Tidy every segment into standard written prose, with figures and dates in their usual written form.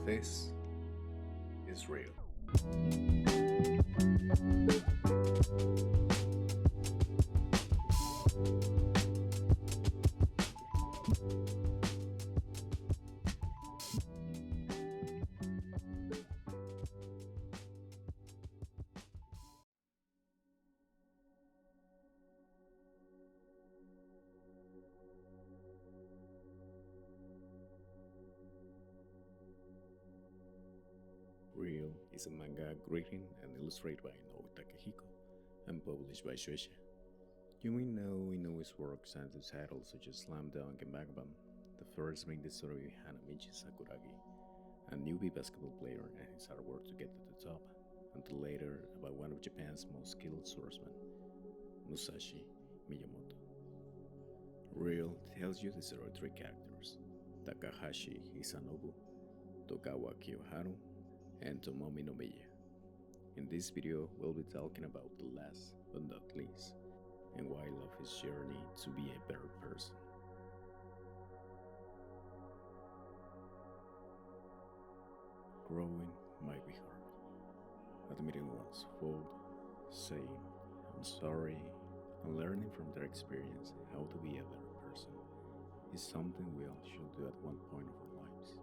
This is real. Real is a manga written and illustrated by Inoue Takehiko and published by Shueisha. You may know Inoue's works under titles such as Slam Dunk and Vagabond, the first being the story of Hanamichi Sakuragi, a newbie basketball player and his hard work to get to the top, until later about one of Japan's most skilled swordsmen, Musashi Miyamoto. Real tells you the story of three characters, Takahashi Hisanobu, Togawa Kiyoharu, and Tomomi no Miya. In this video, we'll be talking about the last but not least, and why I love his journey to be a better person. Growing might be hard. Admitting one's fault, saying, I'm sorry, and learning from their experience how to be a better person is something we all should do at one point of our lives.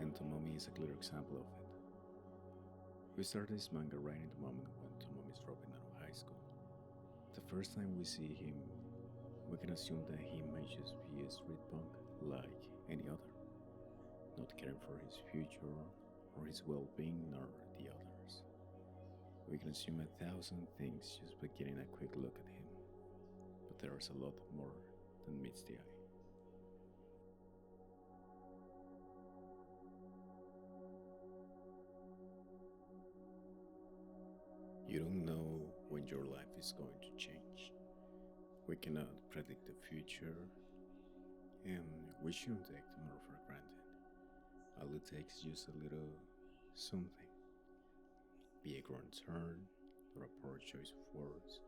And Tomomi is a clear example of it. We started this manga right in the moment when Tomomi is dropping out of high school. The first time we see him, we can assume that he might just be a street punk like any other, not caring for his future or his well-being nor the others. We can assume 1,000 things just by getting a quick look at him, but there's a lot more than meets the eye. You don't know when your life is going to change. We cannot predict the future, and we shouldn't take tomorrow for granted. All it takes is just a little something. Be a grand turn or a poor choice of words,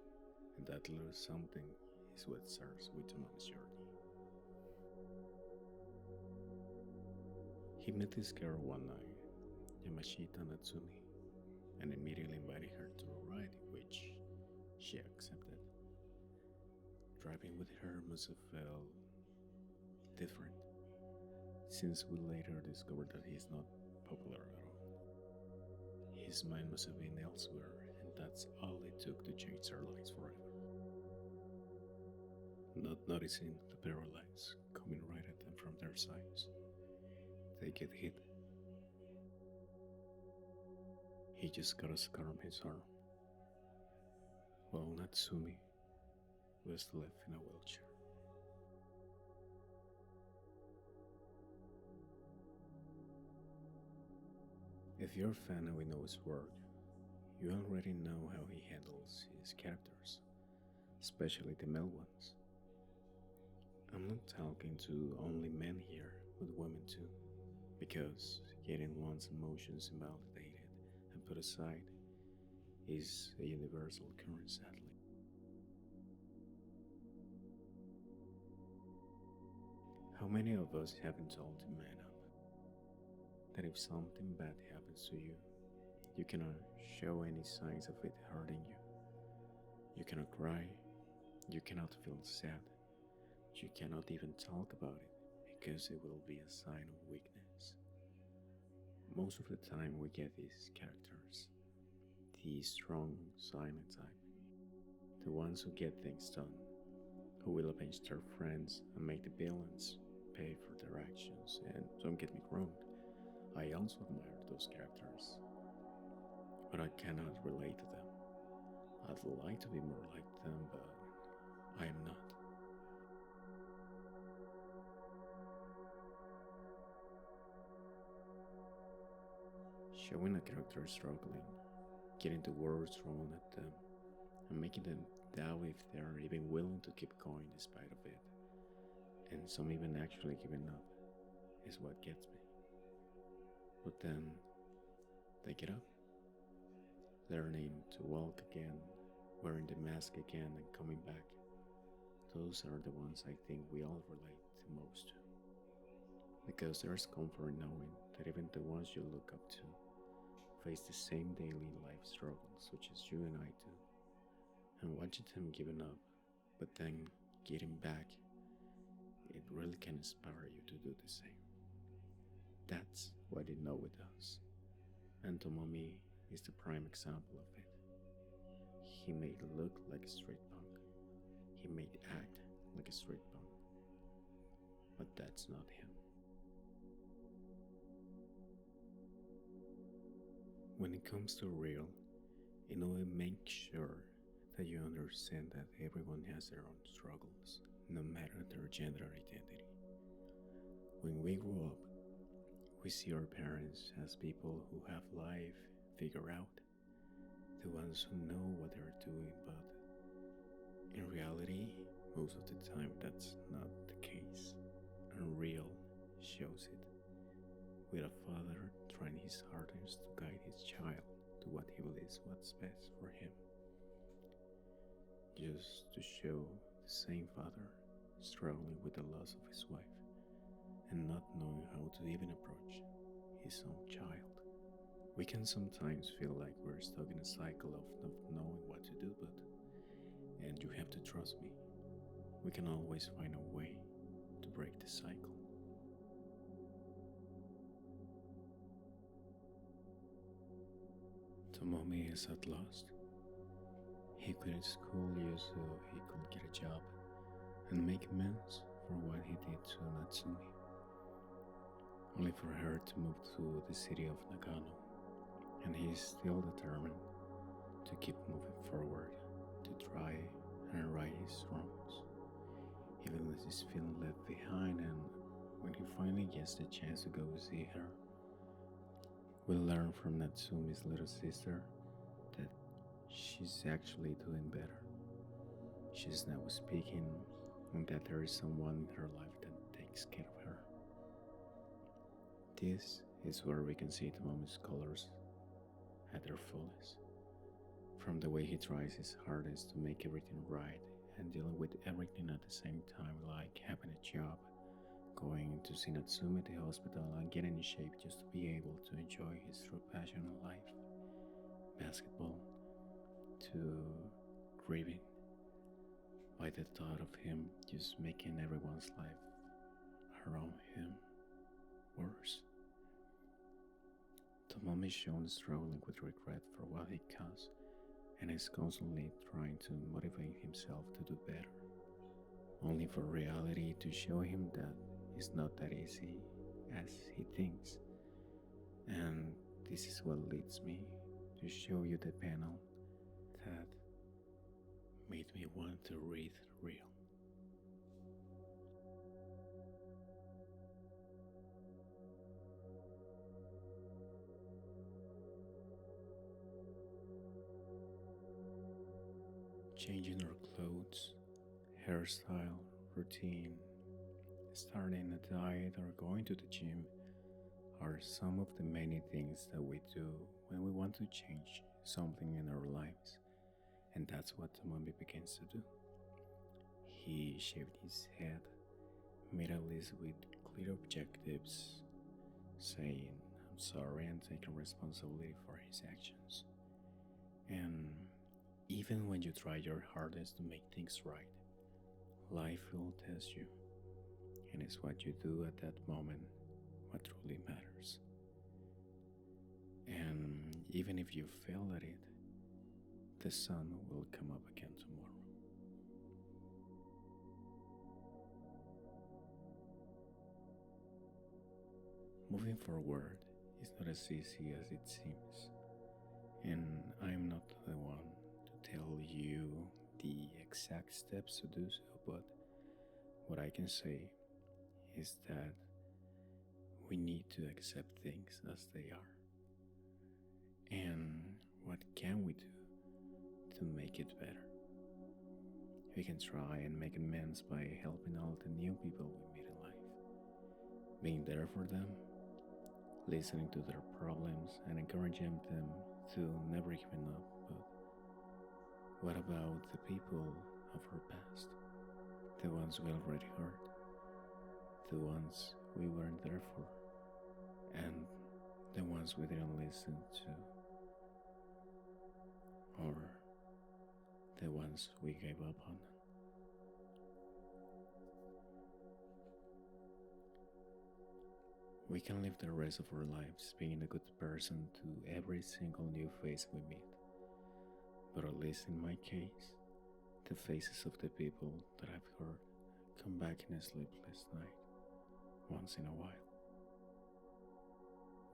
and that little something is what starts with Tomomi's journey. He met this girl one night, Yamashita Natsumi, and immediately invited her to a ride, which she accepted. Driving with her must have felt different, since we later discovered that he's not popular at all. His mind must have been elsewhere, and that's all it took to change their lives forever. Not noticing the barrel lights coming right at them from their sides, they get hit. He just got a scar on his arm, while Natsumi was left in a wheelchair. If you're a fan of Inoue's work, you already know how he handles his characters, especially the male ones. I'm not talking to only men here, but women too, because getting one's emotions invalidated and put aside is a universal occurrence, sadly. How many of us have been told to man up? That if something bad happens to you, you cannot show any signs of it hurting you. You cannot cry, you cannot feel sad, you cannot even talk about it because it will be a sign of weakness. Most of the time we get these characters, the strong, silent type, the ones who get things done, who will avenge their friends and make the villains pay for their actions. And don't get me wrong, I also admire those characters, but I cannot relate to them. I'd like to be more like them, but I am not. Showing a character struggling, getting the words thrown at them, and making them doubt if they're even willing to keep going despite of it, and some even actually giving up, is what gets me. But then, they get up, learning to walk again, wearing the mask again and coming back. Those are the ones I think we all relate the most to. because there's comfort knowing that even the ones you look up to face the same daily life struggles such as you and I do, and watching them giving up, but then getting back, it really can inspire you to do the same. That's what Inoue does, and Tomomi is the prime example of it. He made look like a street punk, he made act like a street punk, but that's not him. When it comes to real, Inoue makes sure that you understand that everyone has their own struggles, no matter their gender identity. When we grow up, we see our parents as people who have life figured out, the ones who know what they're doing, but in reality, most of the time that's not the case. Unreal shows it, with a father trying his hardest to guide his child to what he believes what's best for him. Just to show the same father struggling with the loss of his wife and not knowing how to even approach his own child. We can sometimes feel like we're stuck in a cycle of not knowing what to do, and you have to trust me, we can always find a way to break the cycle. Tomomi is at last. He quit school just so he could get a job and make amends for what he did to Natsumi, only for her to move to the city of Nagano, and he is still determined to keep moving forward, to try and right his wrongs, even when he's feeling left behind. And when he finally gets the chance to go see her, we'll learn from Natsumi's little sister that she's actually doing better. She's now speaking, and that there is someone in her life that takes care of her. This is where we can see Tomomi's colors at their fullest. From the way he tries his hardest to make everything right and dealing with everything at the same time, like having a job, going to see Natsumi at the hospital, and getting in shape just to be able to enjoy his true passion in life, basketball, to grieving by the thought of him just making everyone's life around him worse. Tomomi is shown struggling with regret for what he caused, and is constantly trying to motivate himself to do better, only for reality to show him that it's not that easy as he thinks. And this is what leads me to show you the panel that made me want to read Real. Changing our clothes, hairstyle, routine, starting a diet, or going to the gym are some of the many things that we do when we want to change something in our lives. And that's what Tomomi begins to do. He shaved his head, made a list with clear objectives, saying, "I'm sorry," and taking responsibility for his actions. And even when you try your hardest to make things right, life will test you, and it's what you do at that moment what truly matters. And even if you fail at it, the sun will come up again tomorrow. Moving forward is not as easy as it seems, and I'm not the one to tell you the exact steps to do so, but what I can say is that we need to accept things as they are. And what can we do to make it better? We can try and make amends by helping all the new people we meet in life, being there for them, listening to their problems, and encouraging them to never giving up. But what about the people of our past? The ones we already hurt? The ones we weren't there for, and the ones we didn't listen to, or the ones we gave up on. We can live the rest of our lives being a good person to every single new face we meet, but at least in my case, the faces of the people that I've heard come back in a sleepless night once in a while.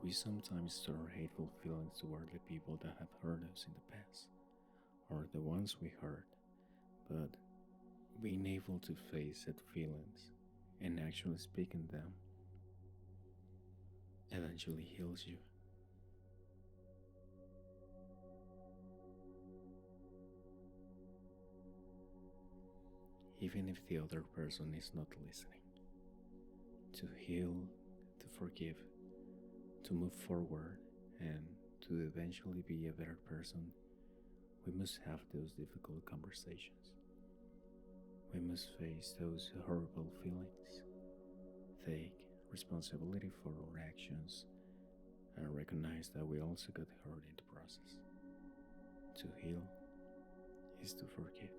We sometimes store hateful feelings toward the people that have hurt us in the past, or the ones we hurt, but being able to face that feelings and actually speaking them eventually heals you. Even if the other person is not listening. To heal, to forgive, to move forward, and to eventually be a better person, we must have those difficult conversations. We must face those horrible feelings, take responsibility for our actions, and recognize that we also got hurt in the process. To heal is to forgive.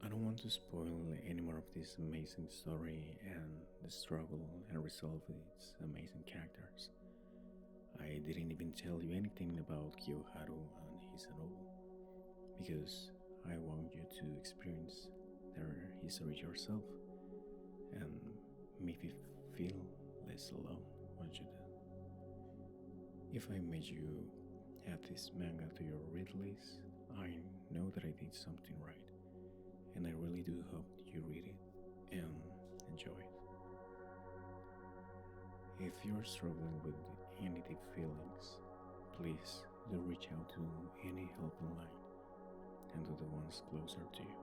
I don't want to spoil any more of this amazing story and the struggle and resolve its amazing characters. I didn't even tell you anything about Kiyoharu and his novel because I want you to experience their history yourself and maybe feel less alone once you do. If I made you add this manga to your read list, I know that I did something right, and I really do hope you read it and enjoy it. If you're struggling with any deep feelings, please do reach out to any helping line and to the ones closer to you.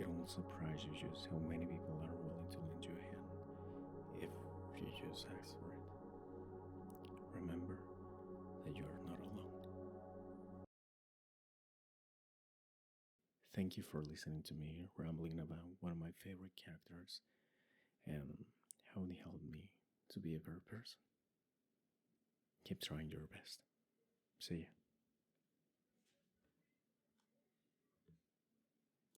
It will surprise you just how many people are willing to lend you a hand if you just ask for it. Remember that you are not alone. Thank you for listening to me rambling about one of my favorite characters and how they helped me to be a better person. Keep trying your best. See ya.